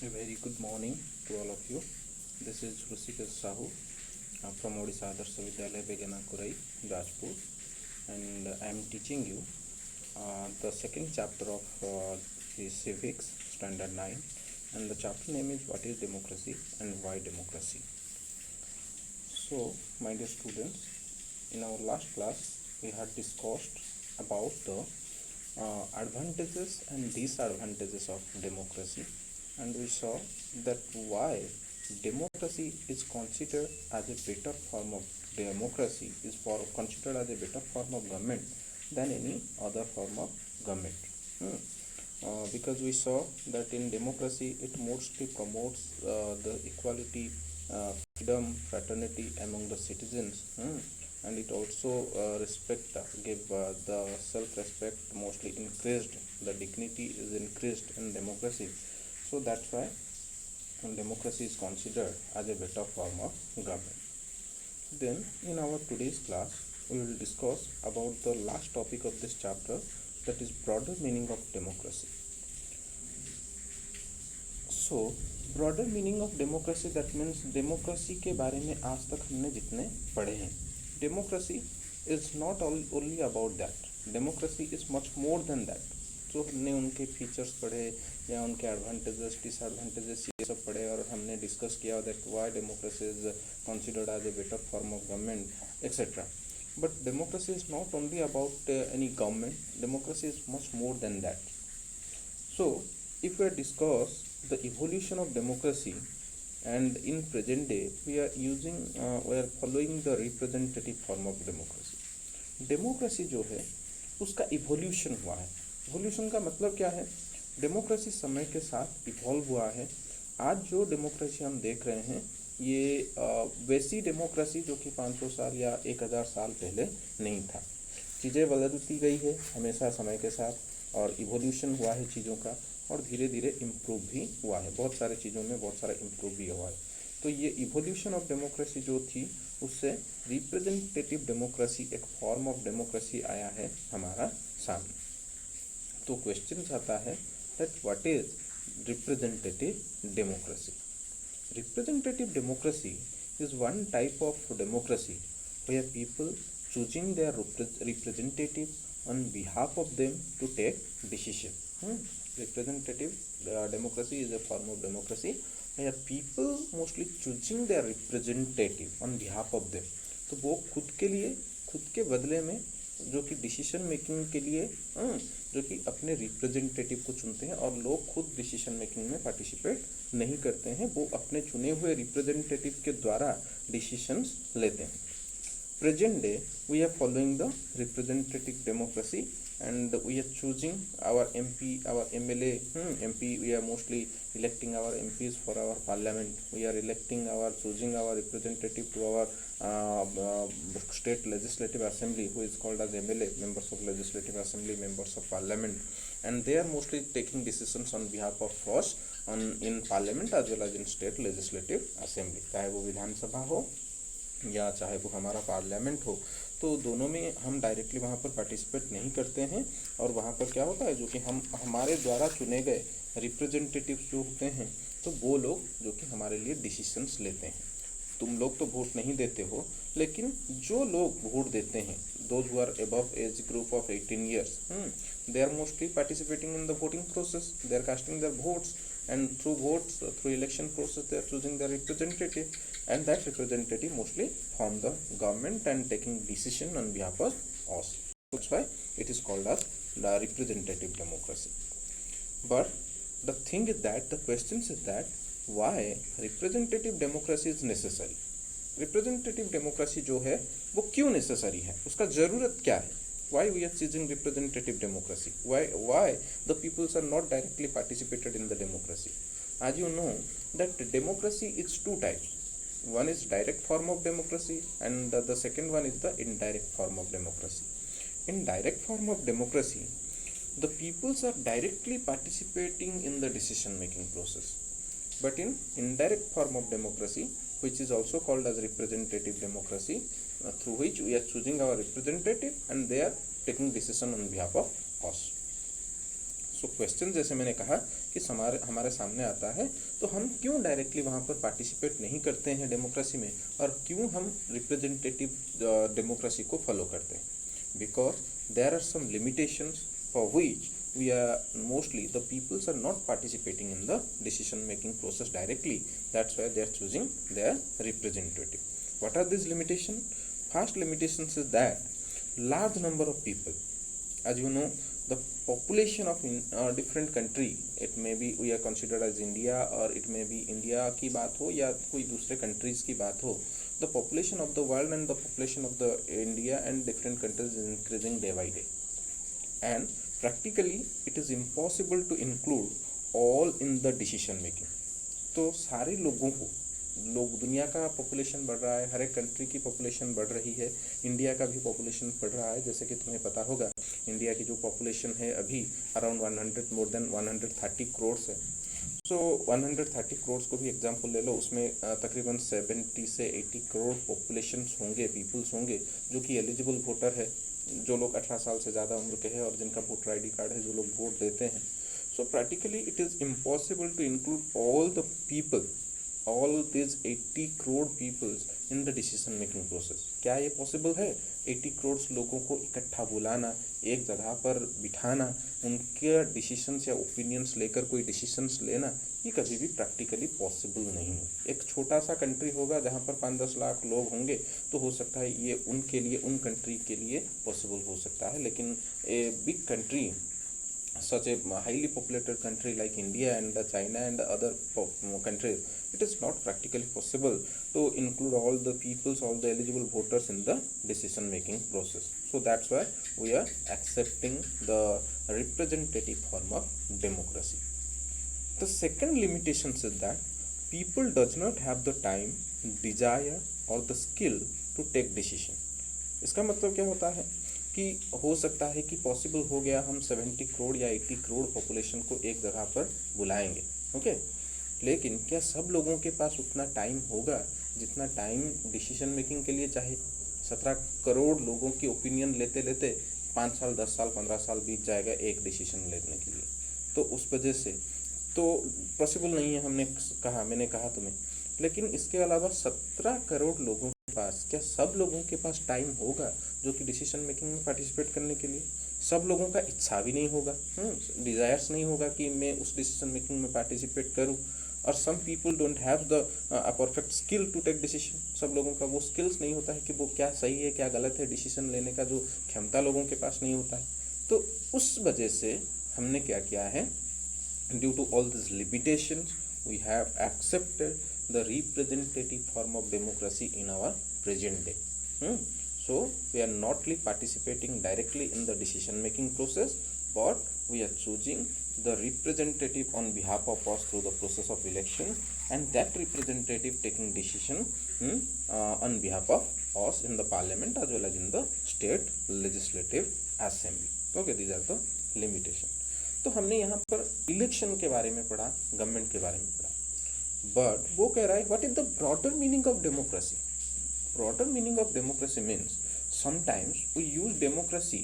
A very good morning to all of you. This is Hrusikesh Sahu from Odisha Adarsh Vidyalaya Begana Kurai, Jajpur, and I am teaching you the second chapter of the Civics Standard 9, and the chapter name is What is Democracy and Why Democracy. So, my dear students, in our last class we had discussed about the advantages and disadvantages of democracy, and we saw that why democracy is considered as a better form of democracy is considered as a better form of government than any other form of government. Because we saw that in democracy it mostly promotes the equality, freedom, fraternity among the citizens, and it also give the self-respect mostly increased, the dignity is increased in democracy. So that's why democracy is considered as a better form of government. Then in our today's class we will discuss about the last topic of this chapter, that is broader meaning of democracy. So broader meaning of democracy, that means democracy के बारे में आज तक हमने जितने पढ़े हैं, democracy is not only about that, democracy is much more than that. जो हमने उनके फीचर्स पढ़े या उनके एडवांटेजेस डिसएडवांटेजेस ये सब पढ़े, और हमने डिस्कस किया that why democracy is considered as a better form of government etcetera. But democracy is not only about any government, democracy is much more than that. So, if we discuss the evolution of democracy, and in present day we are following the representative form of democracy. Democracy जो है उसका evolution हुआ है. Evolution का मतलब क्या है? Democracy समय के साथ इवॉल्व हुआ है. आज जो डेमोक्रेसी हम देख रहे हैं ये वैसी डेमोक्रेसी जो कि 500 साल या 1000 साल पहले नहीं था. चीज़ें बदलती गई है हमेशा समय के साथ, और इवोल्यूशन हुआ है चीज़ों का, और धीरे धीरे इम्प्रूव भी हुआ है. बहुत सारे चीज़ों में बहुत सारा इम्प्रूव भी हुआ है. तो ये इवोल्यूशन ऑफ डेमोक्रेसी जो थी उससे रिप्रेजेंटेटिव डेमोक्रेसी, एक फॉर्म ऑफ डेमोक्रेसी आया है हमारा सामने. तो क्वेश्चन आता है that what is representative democracy. Representative democracy is one type of democracy where people choosing their representative on behalf of them to take decision. Representative democracy is a form of democracy where people mostly choosing their representative on behalf of them. तो वो खुद के लिए, खुद के बदले में, जो कि डिसीजन मेकिंग के लिए जो कि अपने रिप्रेजेंटेटिव को चुनते हैं, और लोग खुद डिसीजन मेकिंग में पार्टिसिपेट नहीं करते हैं, वो अपने चुने हुए रिप्रेजेंटेटिव के द्वारा डिसीजंस लेते हैं. Present day we are following the representative democracy, and we are choosing our MP, our MLA, MP. We are mostly electing our MPs for our parliament. We are choosing our representative to our state legislative assembly, who is called as MLA, members of legislative assembly, members of parliament, and they are mostly taking decisions on behalf of us in parliament as well as in state legislative assembly. चाहे वो विधान सभा हो या चाहे वो हमारा parliament हो, तो दोनों में हम डायरेक्टली वहाँ पर पार्टिसिपेट नहीं करते हैं. और वहाँ पर क्या होता है, जो कि हम हमारे द्वारा चुने गए रिप्रेजेंटेटिव्स जो होते हैं, तो वो लोग जो कि हमारे लिए डिसीजंस लेते हैं. तुम लोग तो वोट नहीं देते हो, लेकिन जो लोग वोट देते हैं, those who are above age group of 18 years, they are mostly participating in the voting process. They are casting their votes, and through votes, through election process, they are choosing their representative, and that representative mostly form the government and taking decision on behalf of us. That's why it is called as the representative democracy. But the thing is that the question is that why representative democracy is necessary. Representative democracy जो है वो क्यों necessary है, उसका ज़रूरत क्या है. why we are choosing representative democracy, why the peoples are not directly participated in the democracy. As you know that democracy is two types. One is direct form of democracy, and the second one is the indirect form of democracy. In direct form of democracy, the peoples are directly participating in the decision making process. But in indirect form of democracy, which is also called as representative democracy, through which we are choosing our representative and they are taking decision on behalf of us. So question जैसे मैंने कहा कि हमारे सामने आता है, तो हम क्यों डायरेक्टली वहाँ पर पार्टिसिपेट नहीं करते हैं डेमोक्रेसी में, और क्यों हम रिप्रेजेंटेटिव डेमोक्रेसी को फॉलो करते हैं? Because there are some limitations for which we are mostly the peoples are not participating in the decision making process directly. That's why they are choosing their representative. What are these limitations? First limitations is that large number of people, as you know, the population of different country, it may be we are considered as India, or it may be India की बात हो या कोई दूसरे countries की बात हो, the population of the world and the population of the India and different countries is increasing day by day, and practically it is impossible to include all in the decision making. तो सारे लोगों को, दुनिया का population बढ़ रहा है, हर एक कंट्री की पॉपुलेशन बढ़ रही है, इंडिया का भी पॉपुलेशन बढ़ रहा है। जैसे कि तुम्हें पता होगा इंडिया की जो पॉपुलेशन है अभी अराउंड 100 मोर देन 130 करोड़ है। सो 130 करोड़ को भी एग्जांपल ले लो, उसमें तकरीबन 70 से 80 करोड़ पॉपुलेशन होंगे, पीपल्स होंगे जो कि एलिजिबल वोटर है, जो लोग 18 साल से ज़्यादा उम्र के हैं और जिनका वोटर आईडी कार्ड है, जो लोग वोट देते हैं। So practically it is impossible to include all the people, all this 80 crore peoples in the decision making process. क्या ये पॉसिबल है? 80 करोड़ लोगों को इकट्ठा बुलाना, एक जगह पर बिठाना, उनके डिसीजंस या ओपिनियंस लेकर कोई डिसीजंस लेना, ये कभी भी प्रैक्टिकली पॉसिबल नहीं है। एक छोटा सा कंट्री होगा जहाँ पर 5-10 लाख लोग होंगे तो हो सकता है ये उनके लिए, उन कंट्री के लिए पॉसिबल हो सकता है, लेकिन a big country such a highly populated country like India and China and other countries, it is not practically possible to include all the peoples, all the eligible voters in the decision making process. So that's why we are accepting the representative form of democracy. The second limitation is that people does not have the time, desire or the skill to take decision. इसका मतलब क्या होता है कि हो सकता है कि पॉसिबल हो गया हम 70 करोड़ या 80 करोड़ पॉपुलेशन को एक जगह पर बुलाएंगे, ओके, लेकिन क्या सब लोगों के पास उतना टाइम होगा जितना टाइम डिसीजन मेकिंग के लिए चाहिए? 17 करोड़ लोगों की ओपिनियन लेते लेते 5 साल, 10 साल, 15 साल बीत जाएगा एक डिसीजन लेने के लिए। तो उस वजह से तो पॉसिबल नहीं है, मैंने कहा तुम्हें। लेकिन इसके अलावा 17 करोड़ लोगों के पास, क्या सब लोगों के पास टाइम होगा जो कि डिसीजन मेकिंग में पार्टिसिपेट करने के लिए? सब लोगों का इच्छा भी नहीं होगा, डिज़ायर्स नहीं होगा कि मैं उस डिसीजन मेकिंग में पार्टिसिपेट करूं। और some people don't have the perfect skill to take decision. सब लोगों का वो स्किल्स नहीं होता है कि वो क्या सही है क्या गलत है, डिसीजन लेने का जो क्षमता लोगों के पास नहीं होता है। तो उस वजह से हमने क्या किया है, due to all this limitations we have accepted the representative form of democracy in our present day. So we are not participating directly in the decision making process, but we are choosing the representative on behalf of us through the process of election, and that representative taking decision on behalf of us in the parliament as well as in the state legislative assembly. Okay, these are the limitation. तो हमने यहाँ पर election के बारे में पढ़ा, government के बारे में पढ़ा, बट वो कह रहा है what is the broader meaning of democracy? Broader meaning of democracy means sometimes we use democracy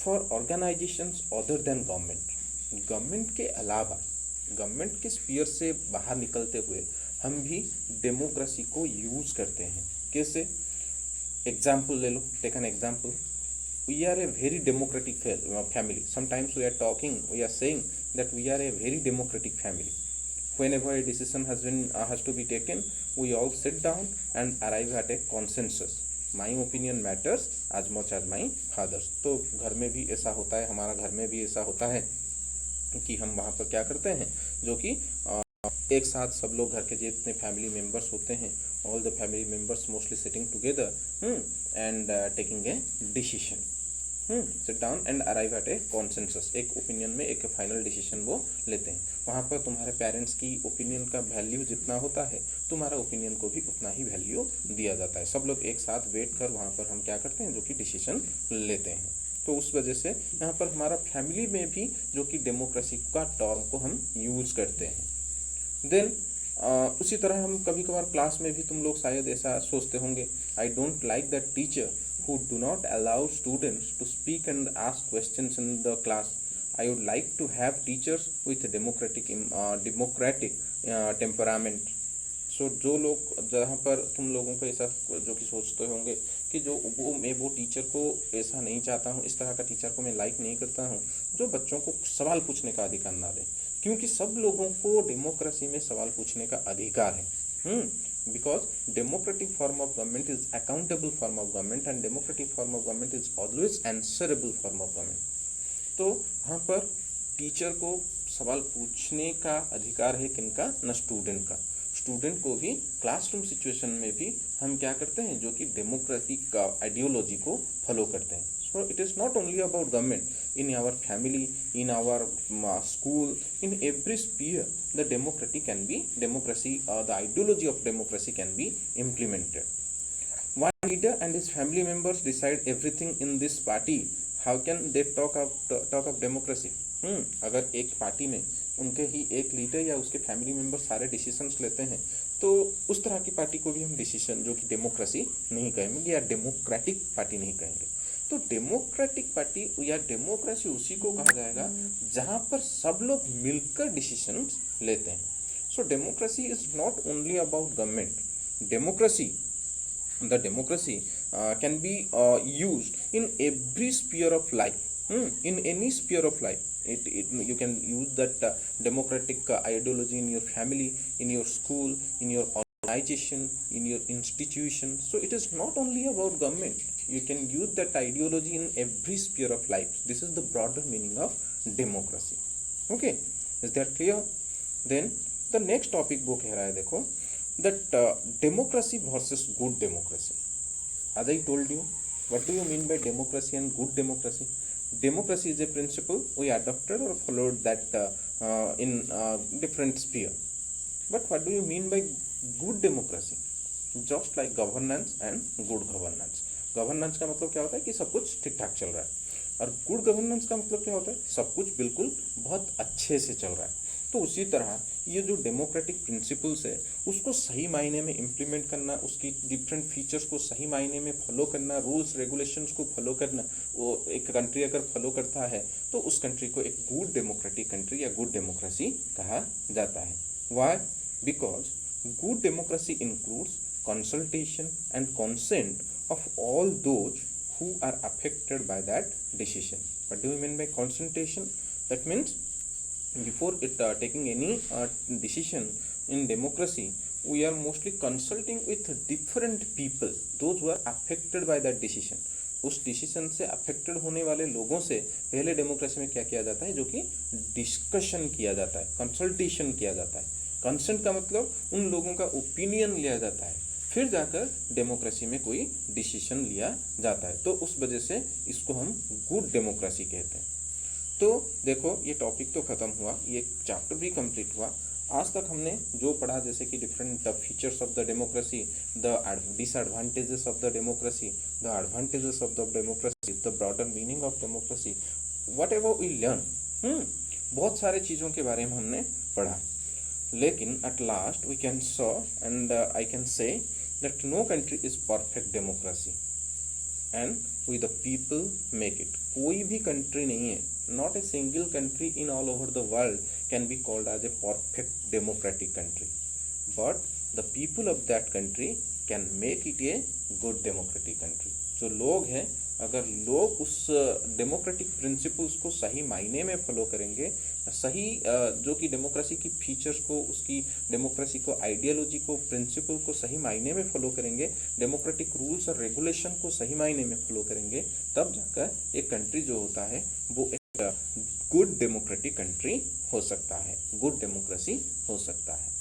for organisations other than government. Government के अलावा, गवर्नमेंट के स्पीयर से बाहर निकलते हुए हम भी डेमोक्रेसी को यूज करते हैं। कैसे? एग्जाम्पल ले लो, take an example. We are a very democratic family. Sometimes we are talking, we are saying that we are a very democratic family. Whenever a decision has to be taken, we all sit down and arrive at a consensus. My opinion matters as much as my father's. तो घर में भी ऐसा होता है, हमारा घर में भी ऐसा होता है कि हम वहाँ पर क्या करते हैं, जो कि एक साथ सब लोग घर के जितने फैमिली मेम्बर्स होते हैं, all the family members mostly sitting together and taking a decision, sit down and arrive at A consensus. एक ओपिनियन में एक फाइनल डिसीजन वो लेते हैं। वहाँ पर तुम्हारे पेरेंट्स की ओपिनियन का वैल्यू जितना होता है, तुम्हारा ओपिनियन को भी उतना ही वैल्यू दिया जाता है। सब लोग एक साथ वेट कर वहाँ पर हम क्या करते हैं, जो कि डिसीजन लेते हैं। तो उस वजह से यहाँ पर हमारा फैमिली में भी जो कि डेमोक्रेसी का टर्म को हम यूज़ करते हैं। देन उसी तरह हम कभी कभार क्लास में भी तुम लोग शायद ऐसा सोचते होंगे, I don't like that teacher who do not allow students to speak and ask questions in the class. I would like to have teachers with democratic temperament. सो जो लोग, जहाँ पर तुम लोगों को ऐसा जो कि सोचते होंगे कि जो मैं वो टीचर को ऐसा नहीं चाहता हूँ, इस तरह का टीचर को मैं लाइक नहीं करता हूँ जो बच्चों को सवाल पूछने का अधिकार ना दे, क्योंकि सब लोगों को डेमोक्रेसी में सवाल पूछने का अधिकार है। Because democratic form of government is accountable form of government and democratic form of government is always answerable form of government. तो वहाँ पर टीचर को सवाल पूछने का अधिकार है, किनका? न स्टूडेंट का। स्टूडेंट को भी क्लासरूम सिचुएशन में भी हम क्या करते हैं, जो कि डेमोक्रेटिक आइडियोलॉजी को फॉलो करते हैं। So it is not only about government, in our family, in our school, in every sphere the democracy, the ideology of democracy can be implemented. One leader and his family members decide everything in this party. How can they talk of democracy? अगर एक party में उनके ही एक leader या उसके family member सारे decisions लेते हैं, तो उस तरह की पार्टी को भी हम डिसीजन, जो कि डेमोक्रेसी नहीं कहेंगे या डेमोक्रेटिक पार्टी नहीं कहेंगे। तो डेमोक्रेटिक पार्टी या डेमोक्रेसी उसी को कहा जाएगा जहाँ पर सब लोग मिलकर डिसीजंस लेते हैं। So democracy is not only about government. The democracy can be used in every sphere of life. In any sphere of life, you can use that democratic ideology in your family, in your school, in your organization, in your institution. So it is not only about government. You can use that ideology in every sphere of life. This is the broader meaning of democracy. Okay, is that clear? Then the next topic वो कह रहा है, देखो, that democracy versus good democracy. As I told you, what do you mean by democracy and good democracy? Democracy is a principle we adopted or followed that in different sphere. But what do you mean by good democracy? Just like governance and good governance. Governance का मतलब क्या होता है कि सब कुछ ठीक ठाक चल रहा है, और गुड गवर्नेंस का मतलब क्या होता है, सब कुछ बिल्कुल बहुत अच्छे से चल रहा है। तो उसी तरह ये जो डेमोक्रेटिक प्रिंसिपल्स है उसको सही मायने में इम्प्लीमेंट करना, उसकी डिफरेंट फीचर्स को सही मायने में फॉलो करना, रूल्स रेगुलेशंस को फॉलो करना, वो एक कंट्री अगर फॉलो करता है तो उस कंट्री को एक गुड डेमोक्रेटिक कंट्री या गुड डेमोक्रेसी कहा जाता है। Why? Because good democracy includes consultation and consent of all those who are affected by that decision. What do you mean by consultation? That means before taking any decision in democracy, we are mostly consulting with different people, those who are affected by that decision. उस decision से affected होने वाले लोगों से पहले democracy में क्या किया जाता है, जो कि डिस्कशन किया जाता है, कंसल्टेशन किया जाता है। कंसेंट का मतलब उन लोगों का ओपिनियन लिया जाता है, फिर जाकर डेमोक्रेसी में कोई डिसीजन लिया जाता है। तो उस वजह से इसको हम गुड डेमोक्रेसी कहते हैं। तो देखो, ये टॉपिक तो ख़त्म हुआ, ये चैप्टर भी कंप्लीट हुआ। आज तक हमने जो पढ़ा, जैसे कि different features of the democracy, the disadvantages of the democracy, the advantages of the democracy, the broader meaning of democracy, whatever we learn, बहुत सारे चीज़ों के बारे में हमने पढ़ा। लेकिन at last we can saw and I can say that no country is perfect democracy and we the people make it. कोई भी country नहीं है, not a single country in all over the world can be called as a perfect democratic country, but the people of that country can make it a good democratic country. जो लोग हैं, अगर लोग उस democratic principles को सही मायने में फॉलो करेंगे, सही जो कि डेमोक्रेसी की फीचर्स को, उसकी डेमोक्रेसी को, आइडियोलॉजी को, प्रिंसिपल को सही मायने में फॉलो करेंगे, डेमोक्रेटिक रूल्स और रेगुलेशन को सही मायने में फॉलो करेंगे, तब जाकर एक कंट्री जो होता है वो एक गुड डेमोक्रेटिक कंट्री हो सकता है, गुड डेमोक्रेसी हो सकता है।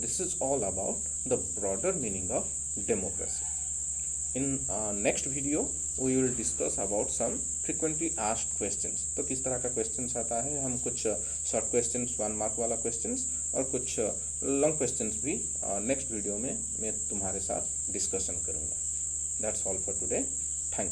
This is all about the broader meaning of democracy. In next video we will discuss about some frequently asked questions. तो किस तरह का क्वेश्चंस आता है, हम कुछ शॉर्ट क्वेश्चंस, 1 मार्क वाला क्वेश्चंस और कुछ लॉन्ग क्वेश्चंस भी नेक्स्ट वीडियो में मैं तुम्हारे साथ डिस्कशन करूँगा। That's all for today. Thank you.